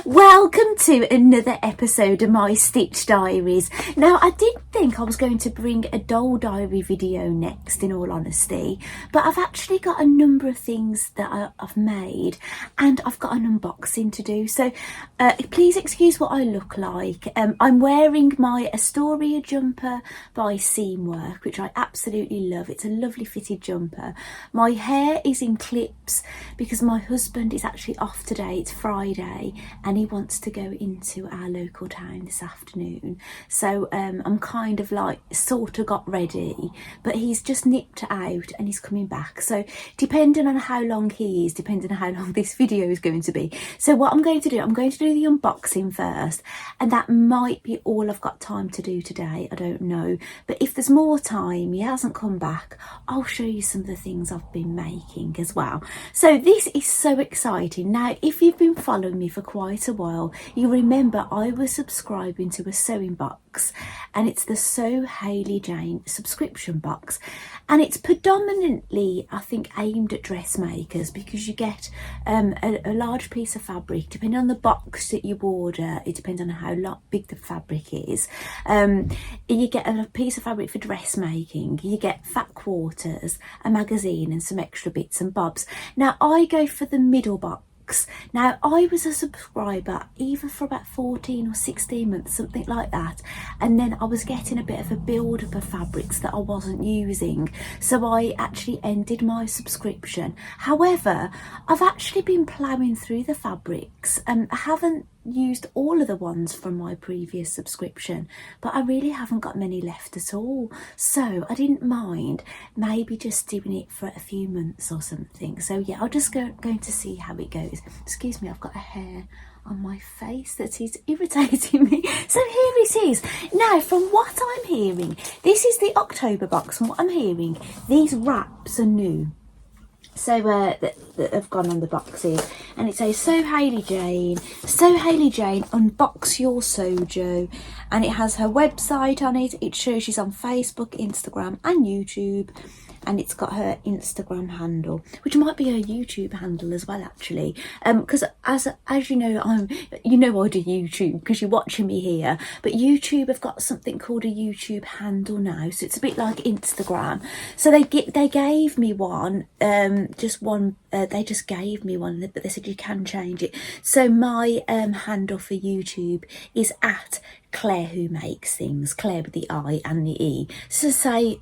Welcome to another episode of my Stitch Diaries. Now, I did think I was going to bring a doll diary video next, in all honesty, but I've actually got a number of things that I've made and I've got an unboxing to do. So please excuse what I look like. I'm wearing my Astoria jumper by Seamwork, which I absolutely love. It's a lovely fitted jumper. My hair is in clips because my husband is actually off today. It's Friday and he wants to go into our local town this afternoon, so I'm kind of like sort of got ready, but he's just nipped out and he's coming back, so depending on how long he is, depending on how long this video is going to be. So what I'm going to do the unboxing first, and that might be all I've got time to do today, I don't know, but if there's more time, he hasn't come back, I'll show you some of the things I've been making as well. So this is so exciting. Now, if you've been following me for quite a while, you remember I was subscribing to a sewing box, and it's the Sew Hayley Jane subscription box, and it's predominantly, I think, aimed at dressmakers, because you get a large piece of fabric. Depending on the box that you order, it depends on how big the fabric is. You get a piece of fabric for dressmaking, you get fat quarters, a magazine and some extra bits and bobs. Now I go for the middle box. Now, I was a subscriber either for about 14 or 16 months, something like that, and then I was getting a bit of a build up of fabrics that I wasn't using, so I actually ended my subscription. However, I've actually been ploughing through the fabrics, and I haven't used all of the ones from my previous subscription, but I really haven't got many left at all, so I didn't mind maybe just doing it for a few months or something. So yeah, I'll just going to see how it goes. Excuse me, I've got a hair on my face that is irritating me. So here it is. Now, from what I'm hearing, this is the October box, and what I'm hearing, these wraps are new. So that have gone on the boxes, and it says Sew Hayley Jane, unbox your sojo, and it has her website on it. It shows she's on Facebook, Instagram and YouTube, and it's got her Instagram handle, which might be her YouTube handle as well, actually, because as you know, I do YouTube because you're watching me here, but YouTube have got something called a YouTube handle now, so it's a bit like Instagram. So they gave me one, they just gave me one, but they said you can change it. So my handle for YouTube is at Claire Who Makes Things, Claire with the I and the E. So say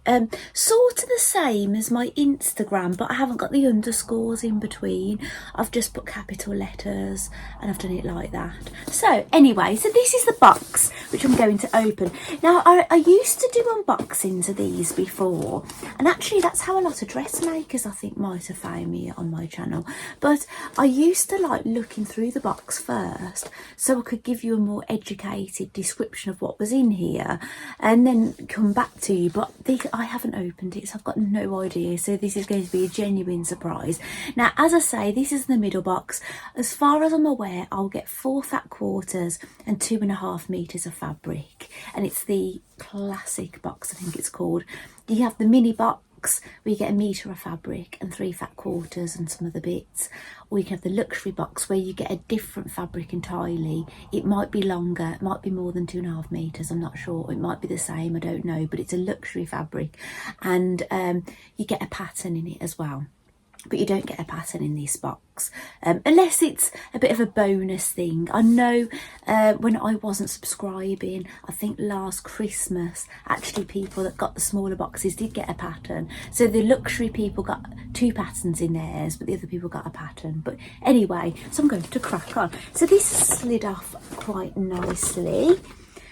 sort of the same as my Instagram, but I haven't got the underscores in between. I've just put capital letters and I've done it like that. So anyway, so this is the box which I'm going to open. Now I used to do unboxings of these before, and actually that's how a lot of dressmakers, I think, might have found me on my channel, but I used to like looking through the box first so I could give you a more educated description of what was in here and then come back to you, but I haven't opened it, so I've got no idea, so this is going to be a genuine surprise. Now, as I say, this is the middle box. As far as I'm aware, I'll get 4 fat quarters and 2.5 meters of fabric, and it's the classic box, I think it's called. You have the mini box where you get 1 meter of fabric and 3 fat quarters and some other bits, or you can have the luxury box where you get a different fabric entirely. It might be longer, it might be more than 2.5 meters, I'm not sure, it might be the same, I don't know, but it's a luxury fabric, and you get a pattern in it as well. But you don't get a pattern in this box, unless it's a bit of a bonus thing. I know when I wasn't subscribing, I think last Christmas, actually people that got the smaller boxes did get a pattern. So the luxury people got 2 patterns in theirs, but the other people got a pattern. But anyway, so I'm going to crack on. So this slid off quite nicely.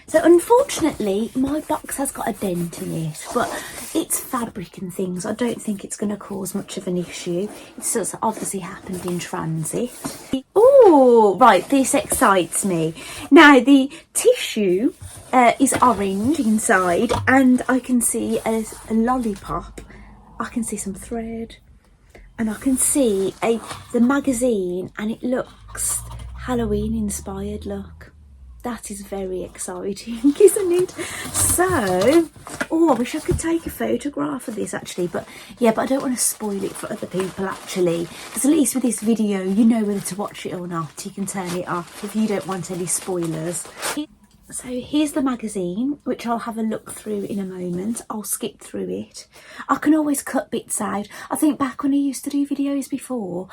So unfortunately, my box has got a dent in it, but it's fabric and things. I don't think it's going to cause much of an issue. It's just obviously happened in transit. Oh, right, this excites me. Now, the tissue is orange inside, and I can see a lollipop. I can see some thread, and I can see the magazine, and it looks Halloween inspired, look. That is very exciting, isn't it? So, oh, I wish I could take a photograph of this actually, but yeah, but I don't want to spoil it for other people actually, because at least with this video you know whether to watch it or not. You can turn it off if you don't want any spoilers. So here's the magazine, which I'll have a look through in a moment. I'll skip through it. I can always cut bits out. I think back when I used to do videos before,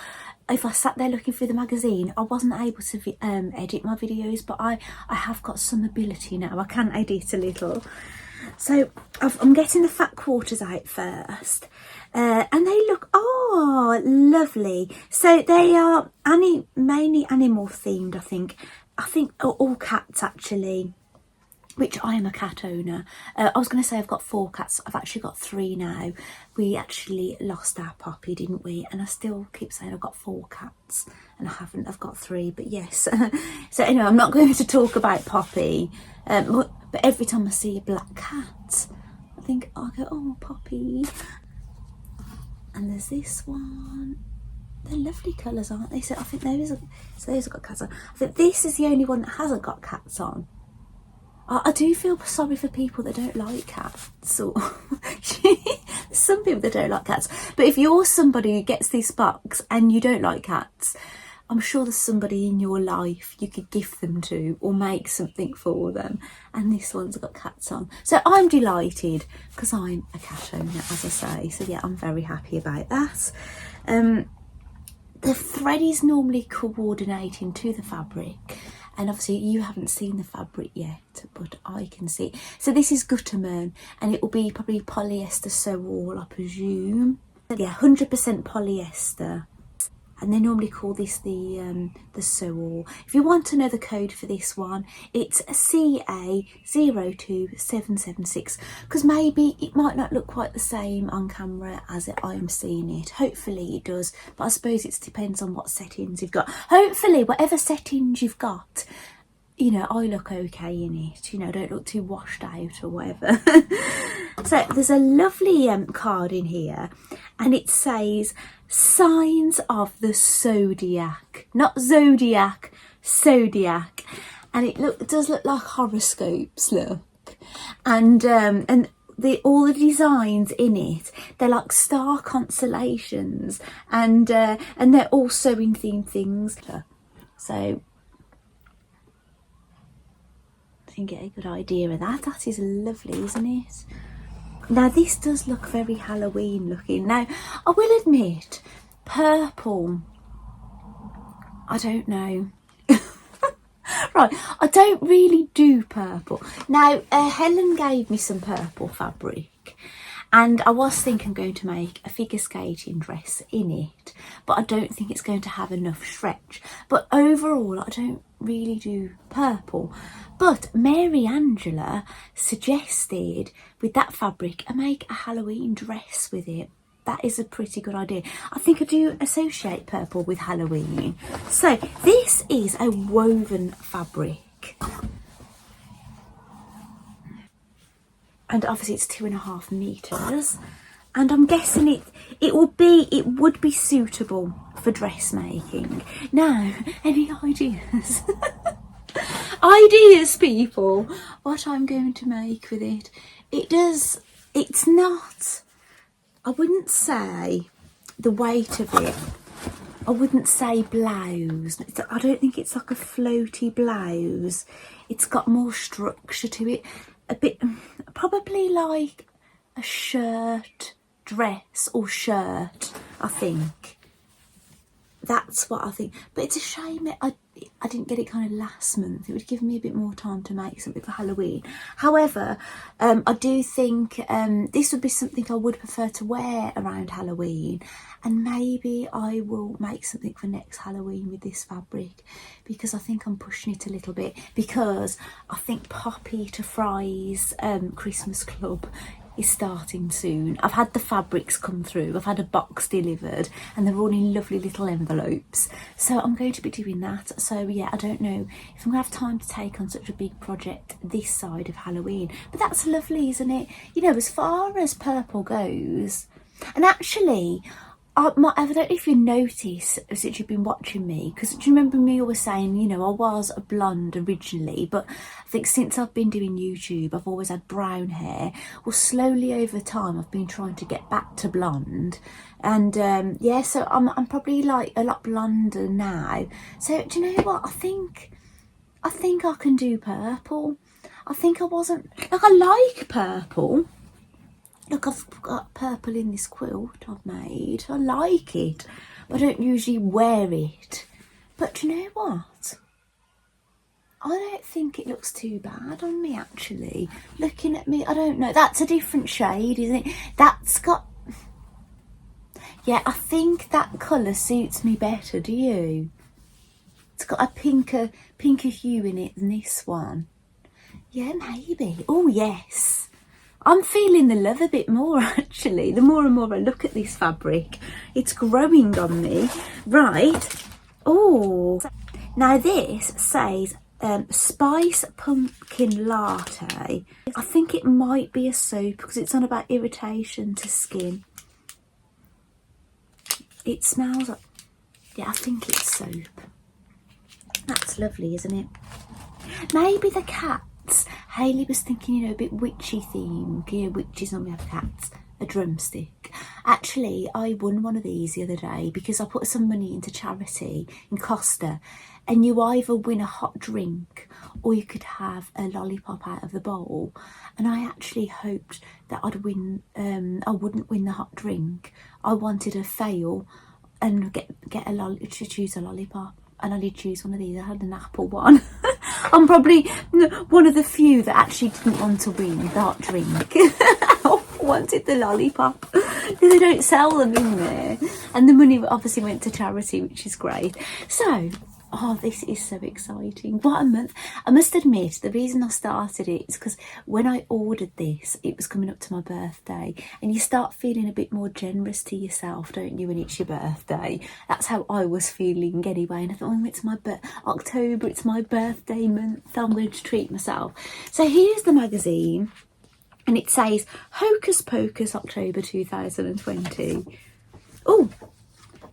if I sat there looking through the magazine, I wasn't able to edit my videos, but I have got some ability now. I can edit a little. So I'm getting the fat quarters out first. And they look, oh, lovely. So they are mainly animal themed, I think. I think all cats actually, which I am a cat owner. I was going to say I've got 4 cats. I've actually got 3 now. We actually lost our puppy, didn't we? And I still keep saying I've got 4 cats and I haven't. I've got 3, but yes. So anyway, I'm not going to talk about Poppy. But every time I see a black cat, I think, I go, oh, Poppy. And there's this one. They're lovely colours, aren't they? So I think those have got cats on. I think this is the only one that hasn't got cats on. I do feel sorry for people that don't like cats. Or some people that don't like cats. But if you're somebody who gets this box and you don't like cats, I'm sure there's somebody in your life you could gift them to or make something for them. And this one's got cats on. So I'm delighted because I'm a cat owner, as I say. So yeah, I'm very happy about that. The thread is normally coordinating to the fabric, and obviously you haven't seen the fabric yet, but I can see it. So this is Gutterman, and it will be probably polyester sew-all, I presume. Yeah, 100% polyester. And they normally call this the sew-all. If you want to know the code for this one, it's CA02776, because maybe it might not look quite the same on camera as I am seeing it. Hopefully it does, but I suppose it depends on what settings you've got. Hopefully, whatever settings you've got, you know, I look okay in it, you know, don't look too washed out or whatever. So there's a lovely card in here, and it says signs of the Zodiac, not Zodiac, Zodiac, and it does look like horoscopes, look, and all the designs in it, they're like star constellations, and they're all sewing themed things. So I can get a good idea of that. That is lovely, isn't it? Now this does look very Halloween looking. Now I will admit, purple, I don't know. Right, I don't really do purple. Now Helen gave me some purple fabric, and I was thinking I'm going to make a figure skating dress in it, but I don't think it's going to have enough stretch. But overall, I don't really do purple. But Mary Angela suggested with that fabric I make a Halloween dress with it. That is a pretty good idea. I think I do associate purple with Halloween. So this is a woven fabric. And obviously it's 2.5 meters. And I'm guessing it would be suitable for dressmaking. Now, any ideas? Ideas, people, what I'm going to make with it. It's not, I wouldn't say the weight of it, I wouldn't say blouse. I don't think it's like a floaty blouse. It's got more structure to it, a bit, probably like a shirt, dress or shirt, I think. That's what I think. But it's a shame I didn't get it kind of last month. It would give me a bit more time to make something for Halloween. However, I do think this would be something I would prefer to wear around Halloween, and maybe I will make something for next Halloween with this fabric, because I think I'm pushing it a little bit, because I think Poppy to Fry's Christmas Club is starting soon. I've had the fabrics come through, I've had a box delivered, and they're all in lovely little envelopes, so I'm going to be doing that. So yeah, I don't know if I'm gonna have time to take on such a big project this side of Halloween, but that's lovely, isn't it? You know, as far as purple goes, and actually I don't know if you notice since you've been watching me, because do you remember me always saying, you know, I was a blonde originally, but I think since I've been doing YouTube, I've always had brown hair. Well, slowly over time, I've been trying to get back to blonde. And yeah, so I'm probably like a lot blonder now. So do you know what? I think I can do purple. I think I wasn't, like, I like purple. Look, I've got purple in this quilt I've made. I like it. I don't usually wear it. But do you know what? I don't think it looks too bad on me, actually. Looking at me, I don't know. That's a different shade, isn't it? That's got... Yeah, I think that colour suits me better, do you? It's got a pinker hue in it than this one. Yeah, maybe. Oh, yes. I'm feeling the love a bit more, actually. The more and more I look at this fabric, it's growing on me. Right. Oh, now this says Spice Pumpkin Latte. I think it might be a soap because it's on about irritation to skin. It smells like, yeah, I think it's soap. That's lovely, isn't it? Maybe the cat. Hayley was thinking, you know, a bit witchy theme. You know, witches normally have cats. A drumstick. Actually, I won one of these the other day because I put some money into charity in Costa, and you either win a hot drink or you could have a lollipop out of the bowl. And I actually hoped that I'd win. I wouldn't win the hot drink. I wanted to fail and to choose a lollipop. And I did choose one of these. I had an apple one. I'm probably one of the few that actually didn't want to win the hot drink. I wanted the lollipop because they don't sell them in there. And the money obviously went to charity, which is great. So, oh, this is so exciting. What a month. I must admit, the reason I started it is because when I ordered this, it was coming up to my birthday. And you start feeling a bit more generous to yourself, don't you, when it's your birthday? That's how I was feeling anyway. And I thought, oh, it's my October, it's my birthday month. I'm going to treat myself. So here's the magazine. And it says, Hocus Pocus, October 2020. Oh,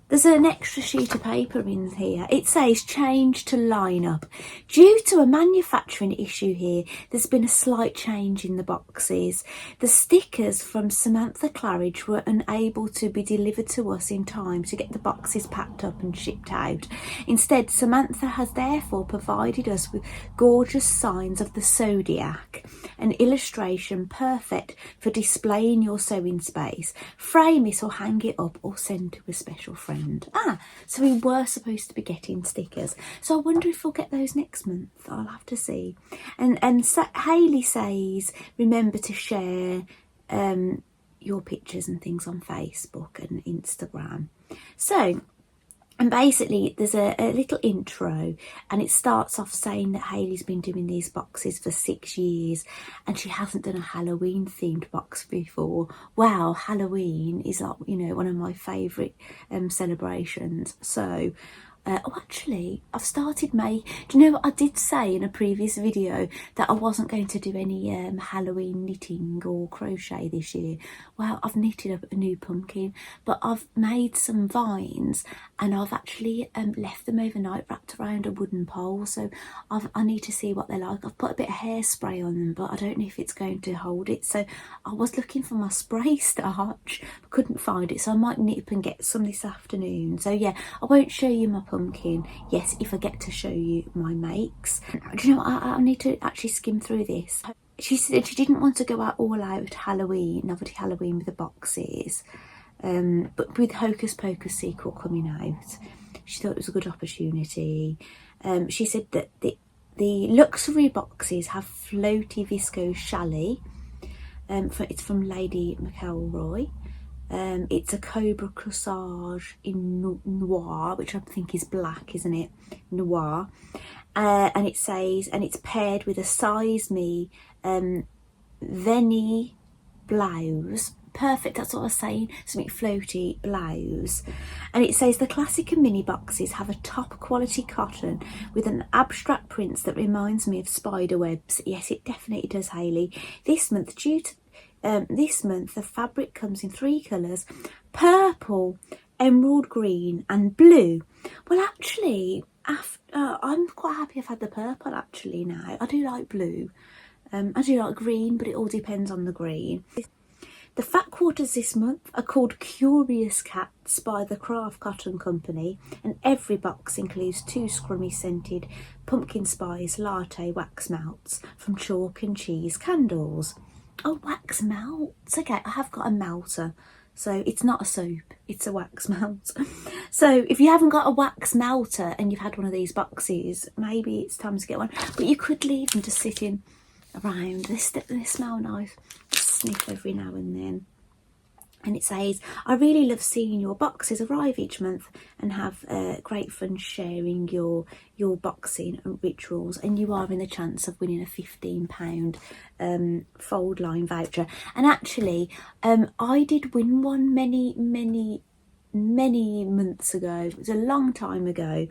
there's an extra sheet of paper in here. It says change to lineup. Due to a manufacturing issue here, there's been a slight change in the boxes. The stickers from Samantha Claridge were unable to be delivered to us in time to get the boxes packed up and shipped out. Instead, Samantha has therefore provided us with gorgeous signs of the Zodiac, an illustration perfect for displaying your sewing space. Frame it or hang it up or send to a special friend. So we were supposed to be getting stickers. So I wonder if we'll get those next month. I'll have to see. And Hayley says, remember to share your pictures and things on Facebook and Instagram. So, and basically there's a little intro, and it starts off saying that Hayley's been doing these boxes for 6 years and she hasn't done a Halloween themed box before. Wow, Halloween is, like, you know, one of my favourite celebrations. So oh, actually, I've started do you know what I did say in a previous video, that I wasn't going to do any Halloween knitting or crochet this year? Well, I've knitted up a new pumpkin, but I've made some vines and I've actually left them overnight wrapped around a wooden pole. So I need to see what they're like. I've put a bit of hairspray on them, but I don't know if it's going to hold it. So I was looking for my spray starch, couldn't find it, so I might nip and get some this afternoon. So yeah, I won't show you my pumpkin. Yes, if I get to show you my makes. Do you know what? I need to actually skim through this. She said she didn't want to go out all out Halloween, novelty Halloween with the boxes, but with Hocus Pocus sequel coming out, she thought it was a good opportunity. She said that the luxury boxes have floaty viscose challis. It's from Lady McElroy. It's a cobra corsage in noir, which I think is black, isn't it? Noir. And it says, and it's paired with a size me Veni blouse. Perfect, that's what I was saying, something floaty blouse. And it says the classic and mini boxes have a top quality cotton with an abstract print that reminds me of spider webs. Yes, it definitely does, Hayley. This month, the fabric comes in 3 colours: purple, emerald green and blue. Well, actually, I'm quite happy I've had the purple actually now. I do like blue. I do like green, but it all depends on the green. The fat quarters this month are called Curious Cats by the Craft Cotton Company, and every box includes 2 scrummy scented pumpkin spice latte wax melts from chalk and cheese candles. Oh, wax melts. Okay, I have got a melter. So it's not a soap, it's a wax melt. So if you haven't got a wax melter and you've had one of these boxes, maybe it's time to get one. But you could leave them just sitting around. They smell nice. Just sniff every now and then. And it says, I really love seeing your boxes arrive each month and have great fun sharing your boxing and rituals, and you are in the chance of winning a £15 fold line voucher. And actually, I did win one many months ago. It was a long time ago,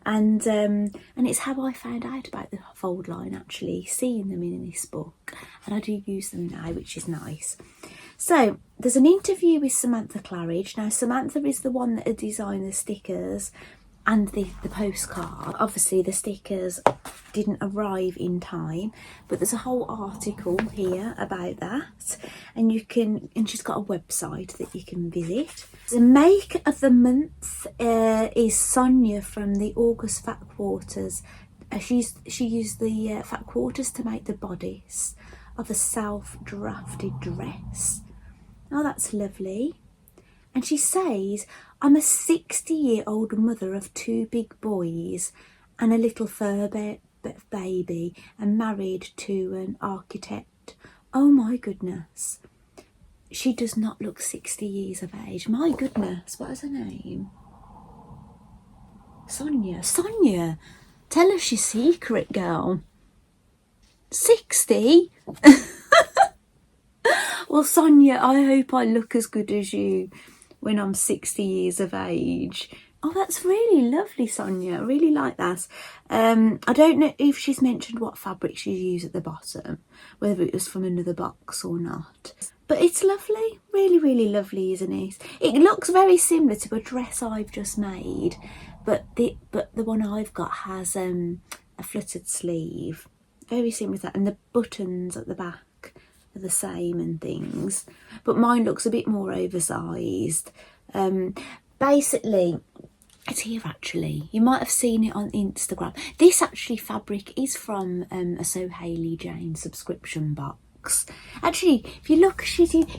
and it's how I found out about the fold line, actually seeing them in this book, and I do use them now, which is nice. So there's an interview with Samantha Claridge. Now Samantha is the one that had designed the stickers and the postcard. Obviously the stickers didn't arrive in time, but there's a whole article here about that, and she's got a website that you can visit. The make of the month is Sonia from the August Fat Quarters. She used the fat quarters to make the bodice of a self-drafted dress. Oh, that's lovely. And she says, I'm a 60-year-old mother of 2 big boys and a little fur baby, and married to an architect. Oh my goodness. She does not look 60 years of age. My goodness, what is her name? Sonia. Sonia, tell us your secret, girl. 60? Well, Sonia, I hope I look as good as you when I'm 60 years of age. Oh, that's really lovely, Sonia. I really like that. I don't know if she's mentioned what fabric she used at the bottom, whether it was from another box or not. But it's lovely. Really, really lovely, isn't it? It looks very similar to a dress I've just made, but the one I've got has a fluttered sleeve. Very similar to that, and the buttons at the back are the same and things, but mine looks a bit more oversized. Basically, it's here actually. You might have seen it on Instagram. This actually fabric is from a So Hayley Jane subscription box. Actually, if you look,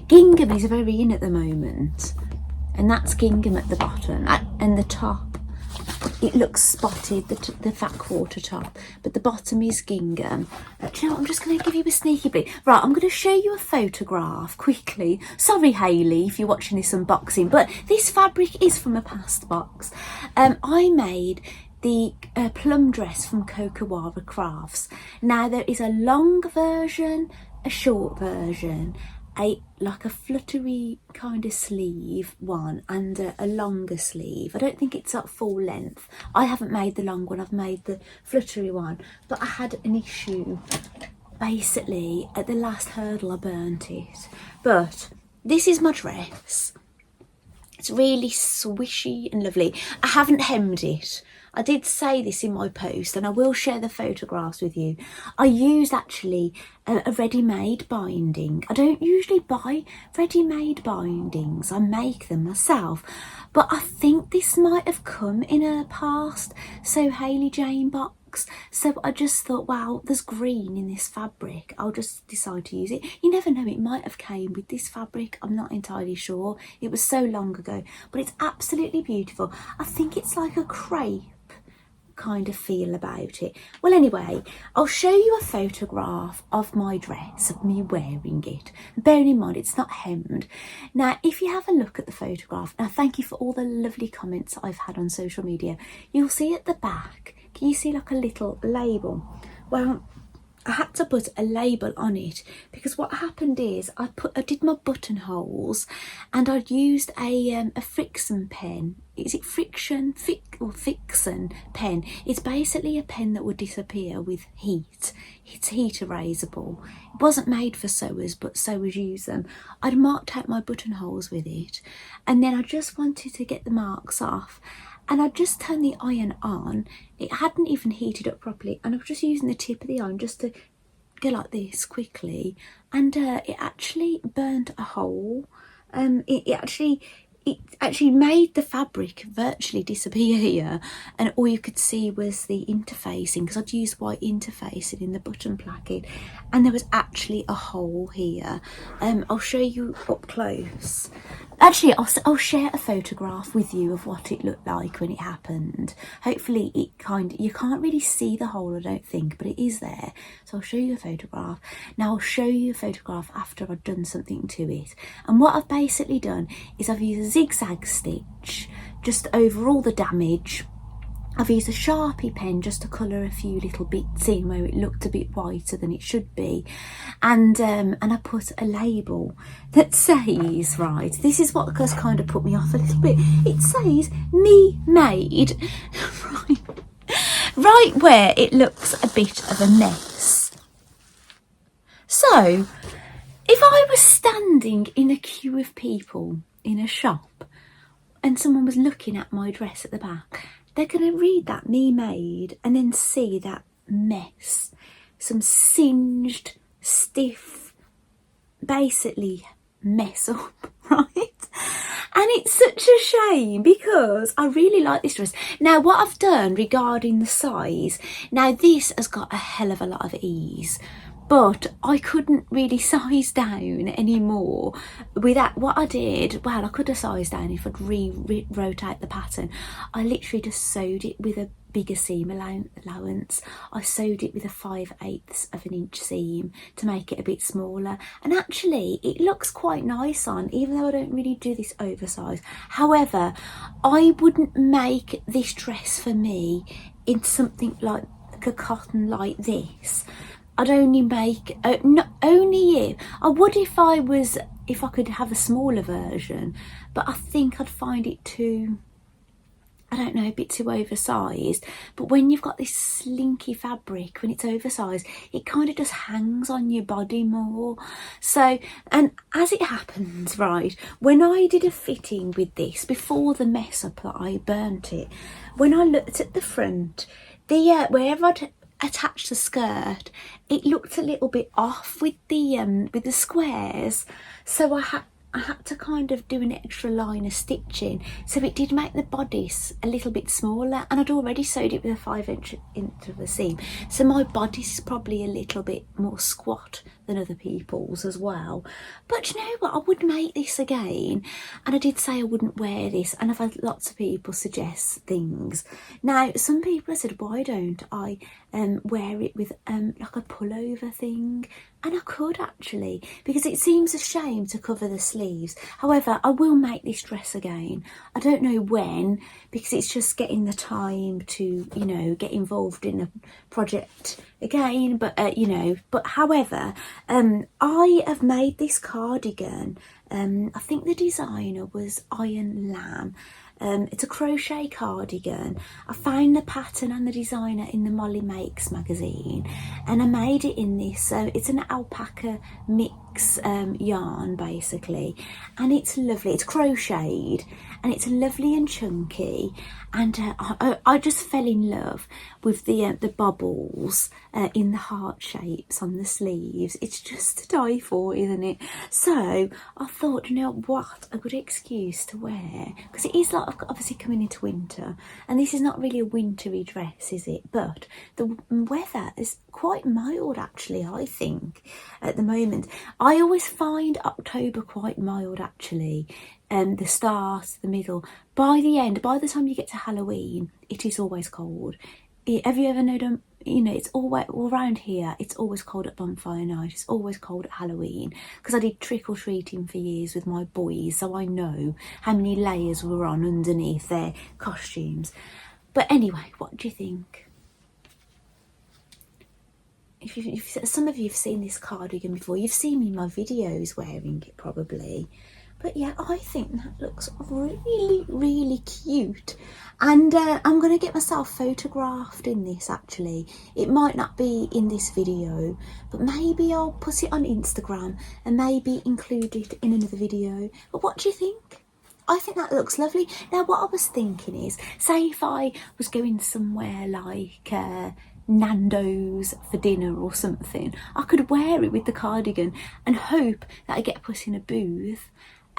gingham is very in at the moment, and that's gingham at the bottom, and the top. It looks spotted, the fat quarter top, but the bottom is gingham. Do you know what? I'm just going to give you a sneaky bit. Right, I'm going to show you a photograph quickly. Sorry, Hayley, if you're watching this unboxing, but this fabric is from a past box. I made the plum dress from Kokawara Crafts. Now, there is a long version, a short version, like a fluttery kind of sleeve one, and a longer sleeve. I don't think it's at full length. I haven't made the long one, I've made the fluttery one, but I had an issue. Basically, at the last hurdle I burnt it. But this is my dress. It's really swishy and lovely. I haven't hemmed it. I did say this in my post, and I will share the photographs with you. I used actually a ready-made binding. I don't usually buy ready-made bindings. I make them myself. But I think this might have come in a past So Hayley Jane box. So I just thought, wow, there's green in this fabric. I'll just decide to use it. You never know, it might have came with this fabric. I'm not entirely sure. It was so long ago. But it's absolutely beautiful. I think it's like a crepe kind of feel about it. Well, anyway, I'll show you a photograph of my dress, of me wearing it. Bearing in mind it's not hemmed. Now, if you have a look at the photograph, now thank you for all the lovely comments I've had on social media, you'll see at the back, can you see like a little label? Well, I had to put a label on it because what happened is I did my buttonholes and I'd used a friction pen. Is it Fixin pen? It's basically a pen that would disappear with heat. It's heat erasable. It wasn't made for sewers, but sewers use them. I'd marked out my buttonholes with it, and then I just wanted to get the marks off. And I just turned the iron on. It hadn't even heated up properly, and I was just using the tip of the iron just to go like this quickly, and it actually burnt a hole. It actually made the fabric virtually disappear, and all you could see was the interfacing, because I'd used white interfacing in the button placket, and there was actually a hole here. I'll show you up close. Actually, I'll share a photograph with you of what it looked like when it happened. Hopefully you can't really see the hole, I don't think, but it is there. So I'll show you a photograph. Now I'll show you a photograph after I've done something to it. And what I've basically done is I've used a zigzag stitch just over all the damage. I've used a Sharpie pen just to colour a few little bits in where it looked a bit whiter than it should be, and I put a label that says, right, this is what has kind of put me off a little bit. It says "Me Made," right where it looks a bit of a mess. So, if I was standing in a queue of people in a shop and someone was looking at my dress at the back, they're going to read that "Me Made" and then see that mess. Some singed, stiff, basically mess up, right? And it's such a shame because I really like this dress. Now, what I've done regarding the size, now this has got a hell of a lot of ease, but I couldn't really size down anymore without what I did. Well, I could have sized down if I'd wrote out the pattern. I literally just sewed it with a bigger seam allowance. I sewed it with a 5/8 of an inch seam to make it a bit smaller, and actually it looks quite nice on, even though I don't really do this oversize. However, I wouldn't make this dress for me in something like a cotton like this. I'd only make, not only if, I would if I could have a smaller version, but I think I'd find it too, I don't know, a bit too oversized. But when you've got this slinky fabric, when it's oversized, it kind of just hangs on your body more. So, and as it happens, right, when I did a fitting with this, before the mess up that I burnt it, when I looked at the front, wherever I'd attached the skirt, it looked a little bit off with the squares, so I had to kind of do an extra line of stitching, so it did make the bodice a little bit smaller, and I'd already sewed it with a 5" of a seam, so my bodice is probably a little bit more squat than other people's as well. But you know what, I would make this again, and I did say I wouldn't wear this, and I've had lots of people suggest things. Now, some people have said, why don't I wear it with like a pullover thing? And I could actually, because it seems a shame to cover the sleeves. However, I will make this dress again. I don't know when, because it's just getting the time to, you know, get involved in a project again. But however, I have made this cardigan. I think the designer was Iron Lamb. It's a crochet cardigan. I found the pattern and the designer in the Molly Makes magazine, and I made it in this. It's an alpaca mix yarn basically, and it's lovely. It's crocheted and it's lovely and chunky, and I just fell in love with the bubbles in the heart shapes on the sleeves. It's just to die for, isn't it? So I thought, you know what, a good excuse to wear, because it is like obviously coming into winter, and this is not really a wintry dress, is it? But the weather is quite mild actually, I think, at the moment. I always find October quite mild actually. The start, the middle, by the end, by the time you get to Halloween, it is always cold. Have you ever known, you know, it's always, all around here, it's always cold at bonfire night, it's always cold at Halloween, because I did trick-or-treating for years with my boys, so I know how many layers were on underneath their costumes. But anyway, what do you think? if some of you have seen this cardigan before, you've seen me in my videos wearing it probably. But yeah, I think that looks really, really cute. And I'm going to get myself photographed in this actually. It might not be in this video, but maybe I'll put it on Instagram and maybe include it in another video. But what do you think? I think that looks lovely. Now what I was thinking is, say if I was going somewhere like Nando's for dinner or something, I could wear it with the cardigan and hope that I get put in a booth,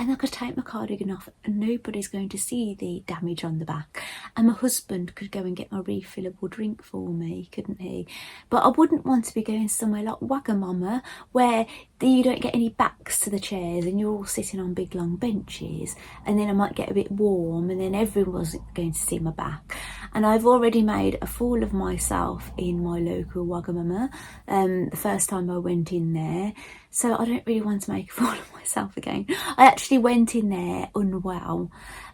and I could take my cardigan off and nobody's going to see the damage on the back, and my husband could go and get my refillable drink for me, couldn't he? But I wouldn't want to be going somewhere like Wagamama where you don't get any backs to the chairs and you're all sitting on big long benches, and then I might get a bit warm and then everyone's going to see my back. And I've already made a fool of myself in my local Wagamama the first time I went in there, so I don't really want to make a fool of myself again. I actually went in there unwell.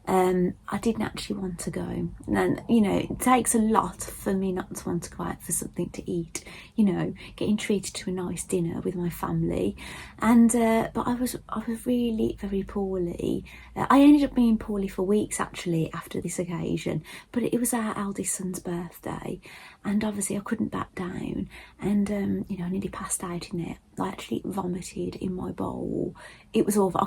I didn't actually want to go, and you know, it takes a lot for me not to want to go out for something to eat, you know, getting treated to a nice dinner with my family. And but I was really very poorly. I ended up being poorly for weeks actually after this occasion, but it was our eldest son's birthday, and obviously I couldn't back down, and you know, I nearly passed out in there. I actually vomited in my bowl. It was awful. I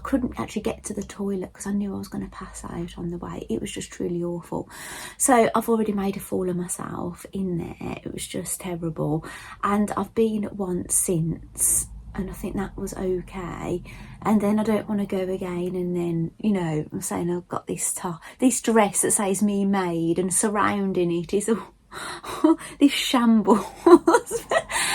couldn't actually get to the toilet because I knew I was going to pass out on the way. It was just truly awful. So I've already made a fool of myself in there. It was just terrible. And I've been once since, and I think that was okay. And then I don't want to go again, and then, you know, I'm saying I've got this dress that says me made, and surrounding it is all this shambles.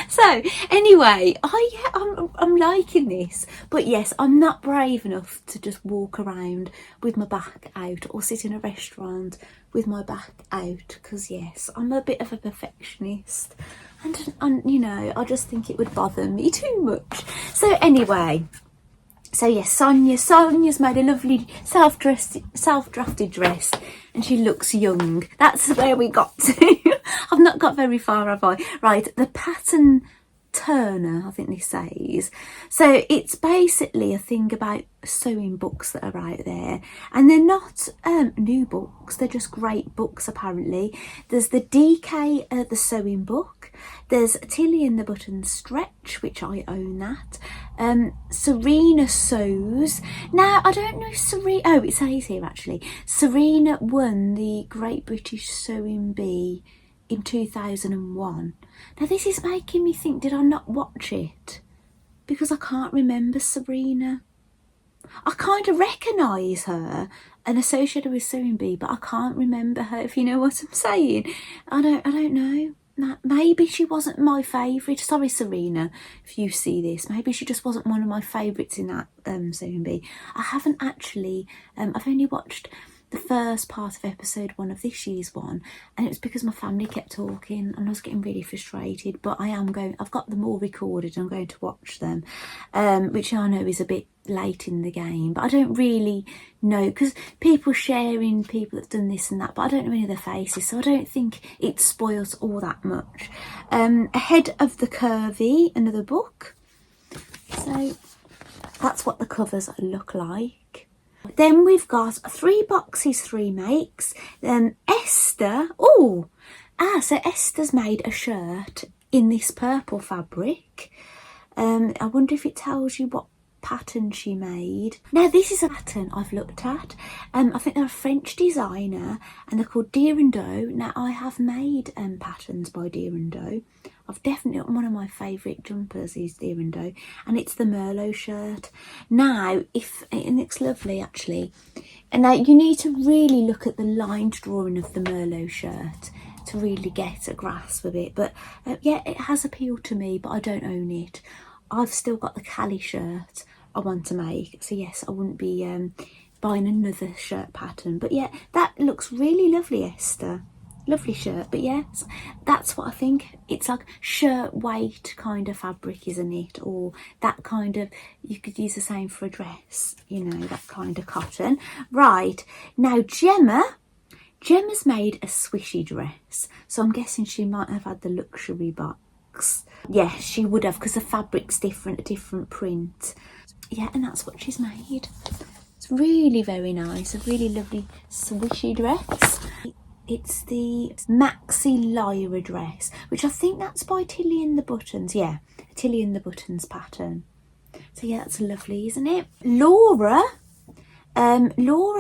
So anyway, I'm liking this, but yes, I'm not brave enough to just walk around with my back out or sit in a restaurant with my back out, because yes, I'm a bit of a perfectionist, and you know, I just think it would bother me too much. So anyway, so yes, Sonia's made a lovely self-drafted dress, and she looks young. That's where we got to. I've not got very far, have I? Right, the pattern turner, I think this says. So it's basically a thing about sewing books that are out there, and they're not new books, they're just great books apparently. There's the DK the sewing book, there's Tilly and the Button Stretch, which I own that. Serena Sews. Now I don't know if Serena, oh it says here actually, Serena won the Great British Sewing Bee in 2001. Now this is making me think, did I not watch it? Because I can't remember Serena. I kind of recognise her and associate her with Sewing Bee, but I can't remember her, if you know what I'm saying. I don't know. Maybe she wasn't my favourite. Sorry Serena, if you see this. Maybe she just wasn't one of my favourites in that Sewing Bee. I haven't actually, I've only watched the first part of episode 1 of this year's one, and it was because my family kept talking and I was getting really frustrated. But I've got them all recorded and I'm going to watch them, which I know is a bit late in the game, but I don't really know, because people sharing people that've done this and that, but I don't know any of their faces, so I don't think it spoils all that much. Ahead of the Curvy, another book, so that's what the covers look like. Then we've got 3 boxes, 3 makes. Esther, so Esther's made a shirt in this purple fabric. I wonder if it tells you what pattern she made. Now this is a pattern I've looked at. I think they're a French designer and they're called Deer and Doe. Now I have made patterns by Deer and Doe. I've definitely, one of my favourite jumpers is Deer and Doe, and it's the Merlot shirt. Now, it looks lovely actually. And now you need to really look at the lined drawing of the Merlot shirt to really get a grasp of it. But yeah, it has appealed to me, but I don't own it. I've still got the Cali shirt I want to make, so yes, I wouldn't be buying another shirt pattern. But yeah, that looks really lovely, Esther. Lovely shirt. But yes, that's what I think. It's like shirt weight kind of fabric, isn't it? Or that kind of, you could use the same for a dress, you know, that kind of cotton. Right, now Gemma Gemma's made a swishy dress, so I'm guessing she might have had the luxury box. Yeah, she would have, because the fabric's different, a different print. Yeah, and that's what she's made. It's really very nice, a really lovely swishy dress. It's the Maxi Lyra dress, which I think that's by Tilly and the Buttons. Yeah, Tilly and the Buttons pattern. So yeah, that's lovely, isn't it? Laura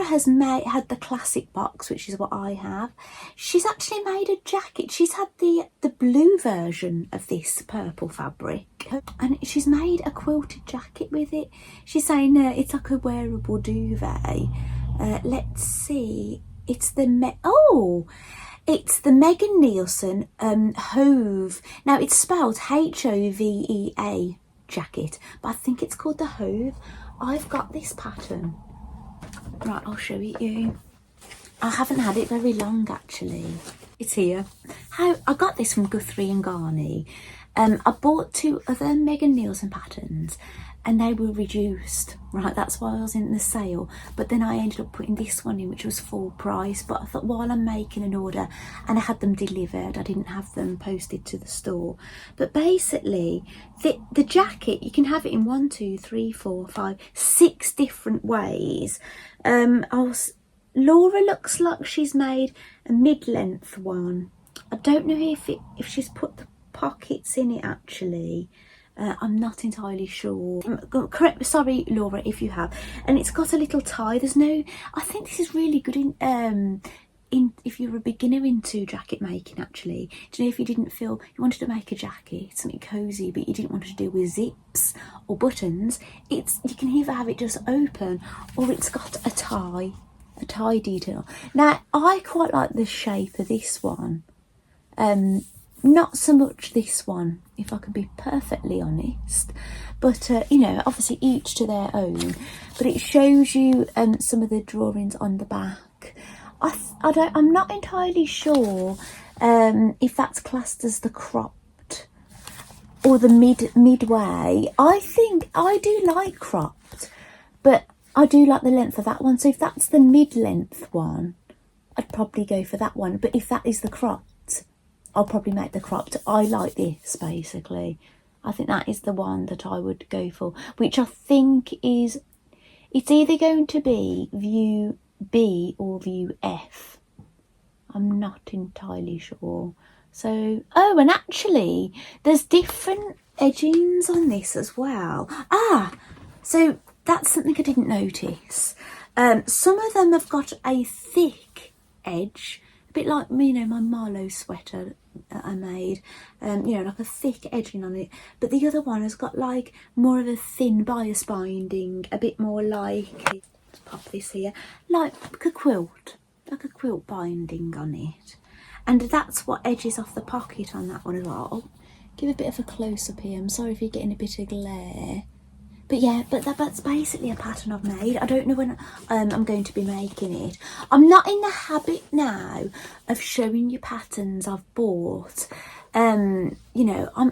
has had the classic box, which is what I have. She's actually made a jacket. She's had the blue version of this purple fabric, and she's made a quilted jacket with it. She's saying it's like a wearable duvet. Let's see. It's the Megan Nielsen Hove. Now it's spelled H-O-V-E-A jacket, but I think it's called the Hove. I've got this pattern. Right, I'll show it you. I haven't had it very long actually. It's here. I got this from Guthrie and Garney. I bought 2 other Megan Nielsen patterns and they were reduced. Right, that's why I was in the sale. But then I ended up putting this one in, which was full price. But I thought while I'm making an order, and I had them delivered, I didn't have them posted to the store. But basically, the jacket, you can have it in 1, 2, 3, 4, 5, 6 different ways. Laura looks like she's made a mid-length one. I don't know if she's put the pockets in it actually. I'm not entirely sure. Correct, sorry Laura if you have. And it's got a little tie. There's no, I think this is really good in if you're a beginner into jacket making actually. Do you know, if you didn't feel you wanted to make a jacket, something cozy, but you didn't want to do with zips or buttons, you can either have it just open or it's got a tie detail. Now I quite like the shape of this one. Not so much this one, if I can be perfectly honest, but you know, obviously each to their own. But it shows you some of the drawings on the back. I'm not entirely sure if that's classed as the cropped or the midway. I think I do like cropped, but I do like the length of that one. So if that's the mid-length one, I'd probably go for that one. But if that is the cropped, I'll probably make the cropped. I like this basically. I think that is the one that I would go for, which I think it's either going to be view B or view F. I'm not entirely sure. So, oh, and actually there's different edgings on this as well. So that's something I didn't notice. Some of them have got a thick edge, a bit like, you know, my Marlowe sweater that I made, you know, like a thick edging on it. But the other one has got like more of a thin bias binding, a bit more like, let's pop this here, like a quilt binding on it. And that's what edges off the pocket on that one as well. I'll give a bit of a close-up here. I'm sorry if you're getting a bit of glare. But yeah, that's basically a pattern I've made. I don't know when I'm going to be making it. I'm not in the habit now of showing you patterns I've bought. You know, I'm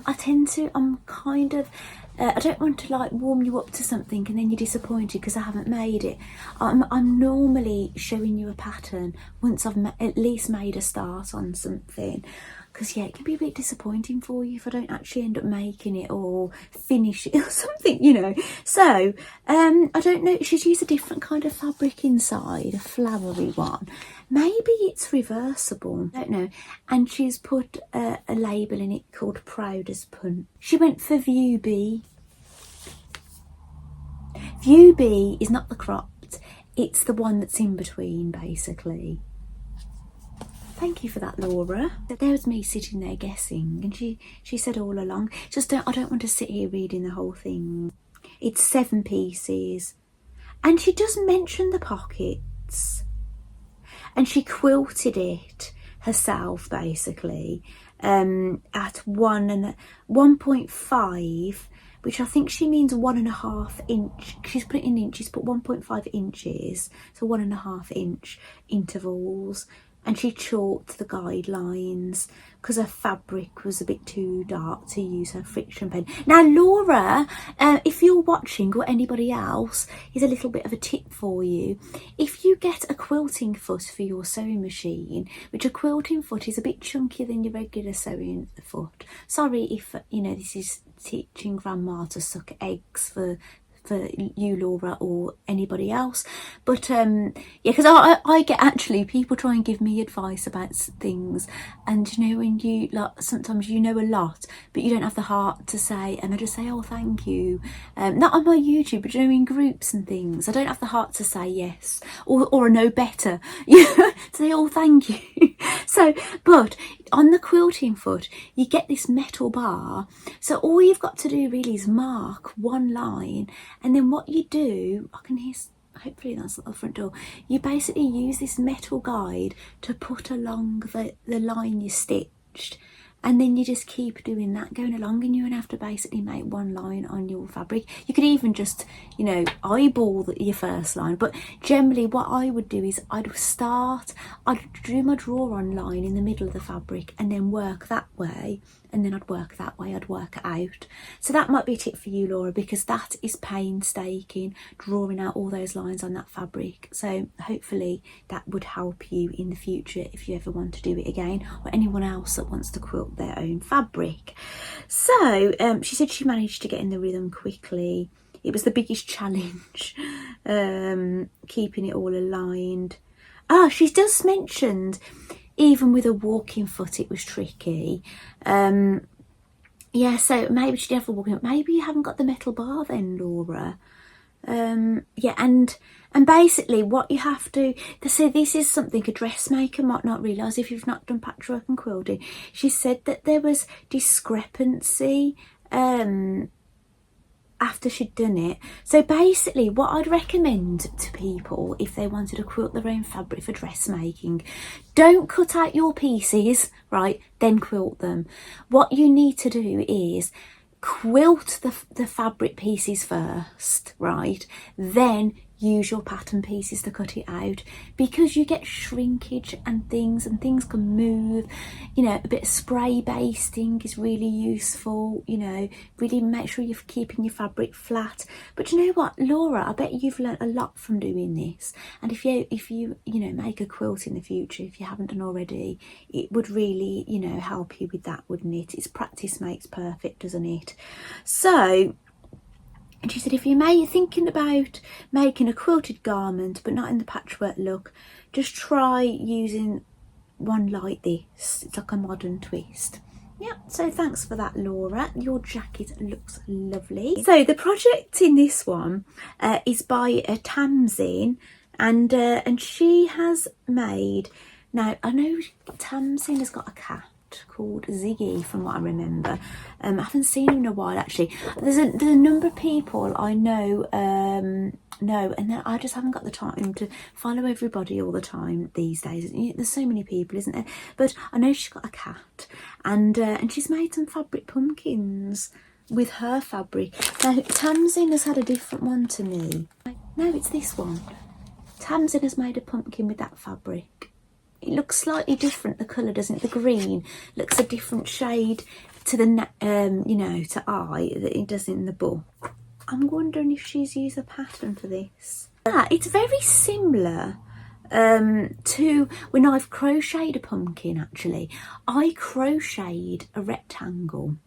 kind of, I don't want to like warm you up to something and then you're disappointed because I haven't made it. I'm normally showing you a pattern once I've at least made a start on something. Because yeah, it can be a bit disappointing for you if I don't actually end up making it or finish it or something, you know. So I don't know, she's used a different kind of fabric inside, a flowery one. Maybe it's reversible, I don't know. And she's put a label in it called Proud as Punch. She went for view B. View B is not the cropped, it's the one that's in between basically. Thank you for that, Laura. There was me sitting there guessing, and she said all along, I don't want to sit here reading the whole thing. It's 7 pieces. And she does mention the pockets. And she quilted it herself, basically, at 1.5, which I think she means 1.5 inch. She's put it in inches, put 1.5 inches, so 1.5 inch intervals. and she chalked the guidelines because her fabric was a bit too dark to use her friction pen. Now Laura, if you're watching, or anybody else, here's a little bit of a tip for you. If you get a quilting foot for your sewing machine, which a quilting foot is a bit chunkier than your regular sewing foot. Sorry if, you know, this is teaching grandma to suck eggs for you, Laura, or anybody else, but yeah, because I get actually people try and give me advice about things, and you know, when you like, sometimes you know a lot but you don't have the heart to say, and I just say, oh thank you, not on my YouTube, but you know, in groups and things, I don't have the heart to say yes or I know better, you know, to say oh thank you. So, but on the quilting foot you get this metal bar, so all you've got to do really is mark one line, and then what you do, I can hear, hopefully that's not the front door, you basically use this metal guide to put along the line you stitched, and then you just keep doing that, going along, and you don't have to basically make one line on your fabric. You could even just, you know, eyeball your first line, but generally what I would do is I'd do my draw on line in the middle of the fabric and then work that way, and then I'd work that way, I'd work it out. So that might be a tip for you, Laura, because that is painstaking, drawing out all those lines on that fabric. So hopefully that would help you in the future if you ever want to do it again, or anyone else that wants to quilt their own fabric. So she said she managed to get in the rhythm quickly. It was the biggest challenge, keeping it all aligned. She just mentioned even with a walking foot it was tricky. Yeah, so maybe she did have a walking foot. Maybe you haven't got the metal bar then, Laura. Yeah, and basically what you have to, so this is something a dressmaker might not realise if you've not done patchwork and quilting. She said that there was discrepancy after she'd done it. So basically what I'd recommend to people if they wanted to quilt their own fabric for dressmaking, don't cut out your pieces, right, then quilt them. What you need to do is quilt the fabric pieces first, right, then use your pattern pieces to cut it out, because you get shrinkage and things can move. You know, a bit of spray basting is really useful, you know, really make sure you're keeping your fabric flat. But you know what, Laura, I bet you've learnt a lot from doing this, and if you know, make a quilt in the future, if you haven't done already, it would really, you know, help you with that, wouldn't it? It's practice makes perfect, doesn't it? So, and she said, if you're thinking about making a quilted garment but not in the patchwork look, just try using one like this. It's like a modern twist. Yeah, so thanks for that, Laura. Your jacket looks lovely. So the project in this one is by Tamsin, and she has made, now I know Tamsin has got a cat called Ziggy from what I remember. I haven't seen him in a while actually. There's a number of people I know, and then I just haven't got the time to follow everybody all the time these days. There's so many people, isn't there? But I know she's got a cat, and she's made some fabric pumpkins with her fabric. Now Tamsin has had a different one to me. No, it's this one. Tamsin has made a pumpkin with that fabric. It looks slightly different, the colour, doesn't it? The green looks a different shade to the, you know, to eye that it does in the book. I'm wondering if she's used a pattern for this. It's very similar to when I've crocheted a pumpkin, actually. I crocheted a rectangle.